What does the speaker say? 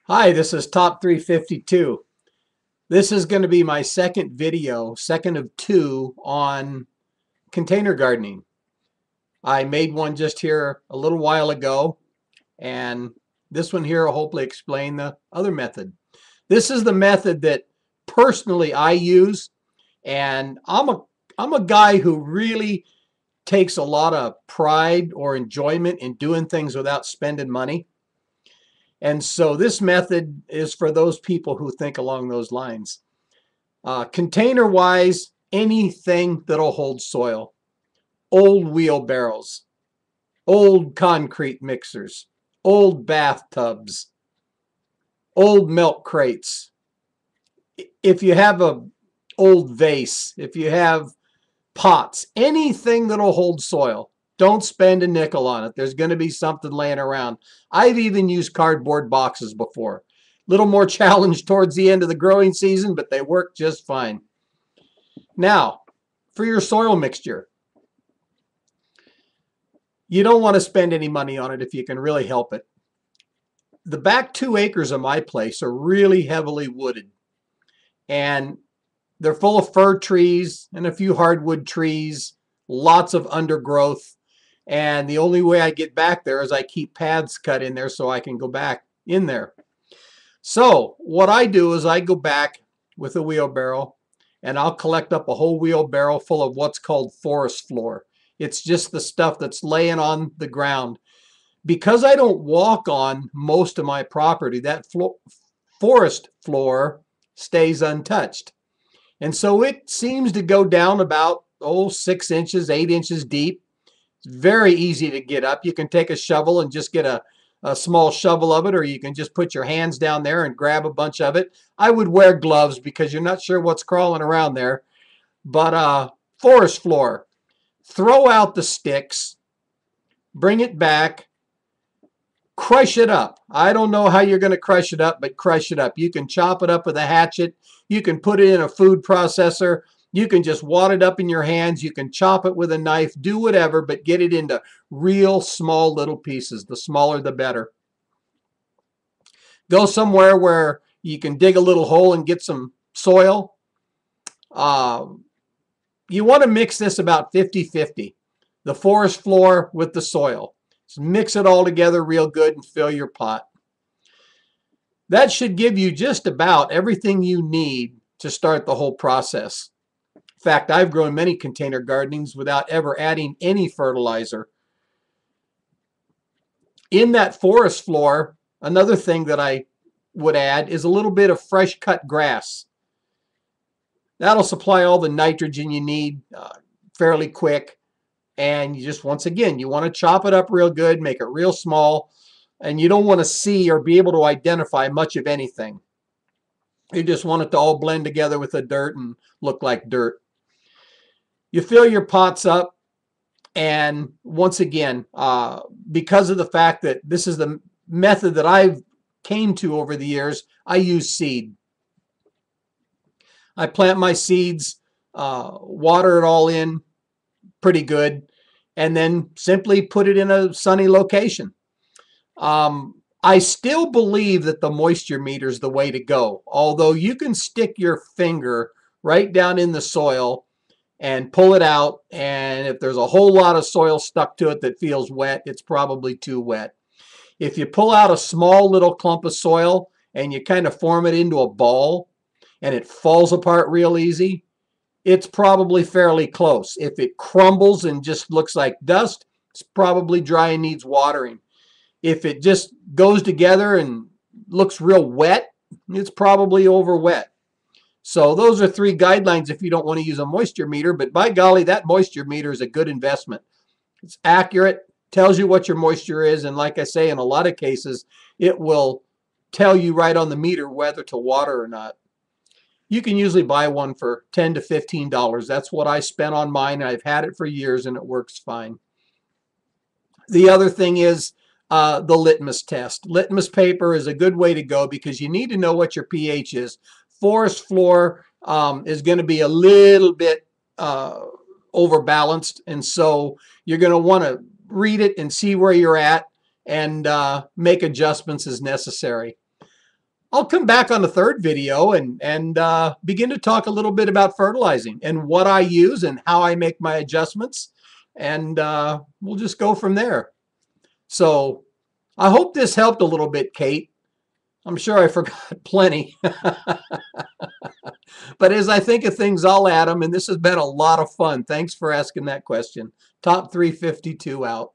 Hi, this is Top 352. This is going to be my second video, second of two on container gardening. I made one just here a little while ago, and this one here will hopefully explain the other method. This is the method that personally I use, and I'm a guy who really takes a lot of pride or enjoyment in doing things without spending money. And so this method is for those people who think along those lines. Container wise, anything that'll hold soil. Old wheelbarrows, old concrete mixers, old bathtubs, old milk crates. If you have a old vase, if you have pots, anything that'll hold soil, don't spend a nickel on it. There's going to be something laying around. I've even used cardboard boxes before. A little more challenge towards the end of the growing season, but they work just fine. Now, for your soil mixture, you don't want to spend any money on it if you can really help it. The back 2 acres of my place are really heavily wooded, and they're full of fir trees and a few hardwood trees, lots of undergrowth. And the only way I get back there is I keep paths cut in there so I can go back in there. So what I do is I go back with a wheelbarrow and I'll collect up a whole wheelbarrow full of what's called forest floor. It's just the stuff that's laying on the ground. Because I don't walk on most of my property, that forest floor stays untouched. And so it seems to go down about, 6 inches, 8 inches deep. It's very easy to get up. You can take a shovel and just get a small shovel of it, or you can just put your hands down there and grab a bunch of it. I would wear gloves because you're not sure what's crawling around there. But forest floor, throw out the sticks, bring it back, crush it up. I don't know how you're going to crush it up, but crush it up. You can chop it up with a hatchet. You can put it in a food processor. You can just wad it up in your hands. You can chop it with a knife. Do whatever, but get it into real small little pieces. The smaller, the better. Go somewhere where you can dig a little hole and get some soil. You want to mix this about 50-50, the forest floor with the soil. Just mix it all together real good and fill your pot. That should give you just about everything you need to start the whole process. In fact, I've grown many container gardenings without ever adding any fertilizer. In that forest floor, another thing that I would add is a little bit of fresh cut grass. That'll supply all the nitrogen you need fairly quick. And you just, once again, you want to chop it up real good, make it real small, and you don't want to see or be able to identify much of anything. You just want it to all blend together with the dirt and look like dirt. You fill your pots up, and once again, because of the fact that this is the method that I've came to over the years, I use seed. I plant my seeds, water it all in pretty good, and then simply put it in a sunny location. I still believe that the moisture meter is the way to go, although you can stick your finger right down in the soil and pull it out, and if there's a whole lot of soil stuck to it that feels wet, it's probably too wet. If you pull out a small little clump of soil and you kind of form it into a ball and it falls apart real easy, it's probably fairly close. If it crumbles and just looks like dust, it's probably dry and needs watering. If it just goes together and looks real wet, it's probably over wet. So those are 3 guidelines if you don't want to use a moisture meter, but by golly, that moisture meter is a good investment. It's accurate, tells you what your moisture is, and like I say, in a lot of cases, it will tell you right on the meter whether to water or not. You can usually buy one for $10 to $15. That's what I spent on mine. I've had it for years and it works fine. The other thing is the litmus test. Litmus paper is a good way to go because you need to know what your pH is. Forest floor is going to be a little bit overbalanced, and so you're going to want to read it and see where you're at and make adjustments as necessary. I'll come back on the third video and begin to talk a little bit about fertilizing and what I use and how I make my adjustments. And we'll just go from there. So I hope this helped a little bit, Kate. I'm sure I forgot plenty. But as I think of things, I'll add them. And this has been a lot of fun. Thanks for asking that question. Top 352 out.